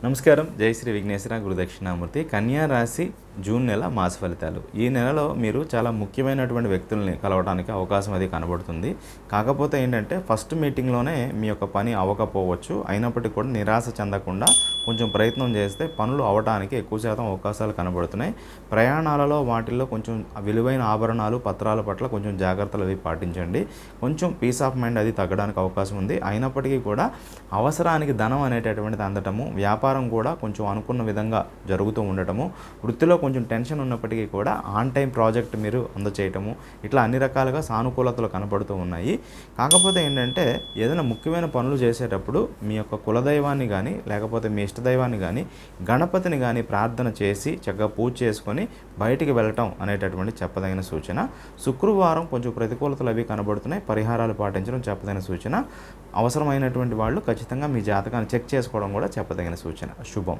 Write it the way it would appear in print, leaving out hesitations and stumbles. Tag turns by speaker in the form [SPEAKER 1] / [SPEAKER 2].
[SPEAKER 1] నమస్కారం. జై శ్రీ విఘ్నేశ్వర గురుదక్షిణామూర్తి. కన్యా రాశి జూన్ నెల మాస ఫలితాలు. ఈ నెలలో మీరు చాలా ముఖ్యమైనటువంటి వ్యక్తుల్ని కలవడానికి అవకాశం అది కనబడుతుంది. కాకపోతే ఏంటంటే ఫస్ట్ మీటింగ్లోనే మీ యొక్క పని అవ్వకపోవచ్చు. అయినప్పటికీ కూడా నిరాశ చెందకుండా కొంచెం ప్రయత్నం చేస్తే పనులు అవ్వడానికి ఎక్కువ శాతం అవకాశాలు కనబడుతున్నాయి. ప్రయాణాలలో వాటిల్లో కొంచెం విలువైన ఆభరణాలు, పత్రాల పట్ల కొంచెం జాగ్రత్తలు అవి పాటించండి. కొంచెం పీస్ ఆఫ్ మైండ్ అది తగ్గడానికి అవకాశం ఉంది. అయినప్పటికీ కూడా అవసరానికి ధనం అనేటటువంటిది అందటము, వ్యాపారం కూడా కొంచెం అనుకున్న విధంగా జరుగుతూ ఉండటము, వృత్తిలో కొంచెం టెన్షన్ ఉన్నప్పటికీ కూడా ఆన్ టైం ప్రాజెక్ట్ మీరు అందచేయటము, ఇట్లా అన్ని రకాలుగా సానుకూలతలు కనబడుతూ ఉన్నాయి. కాకపోతే ఏంటంటే ఏదైనా ముఖ్యమైన పనులు చేసేటప్పుడు మీ యొక్క కులదైవాన్ని కానీ లేకపోతే మీ ఇష్టదైవాన్ని కానీ గణపతిని కానీ ప్రార్థన చేసి చక్కగా పూజ చేసుకొని బయటికి వెళ్ళటం అనేటటువంటి చెప్పదగిన సూచన. శుక్రవారం కొంచెం ప్రతికూలతలు అవి కనబడుతున్నాయి. పరిహారాలు పాటించడం చెప్పదగిన సూచన. అవసరమైనటువంటి వాళ్ళు ఖచ్చితంగా మీ జాతకాన్ని చెక్ చేసుకోవడం కూడా చెప్పదగిన సూచన. శుభం.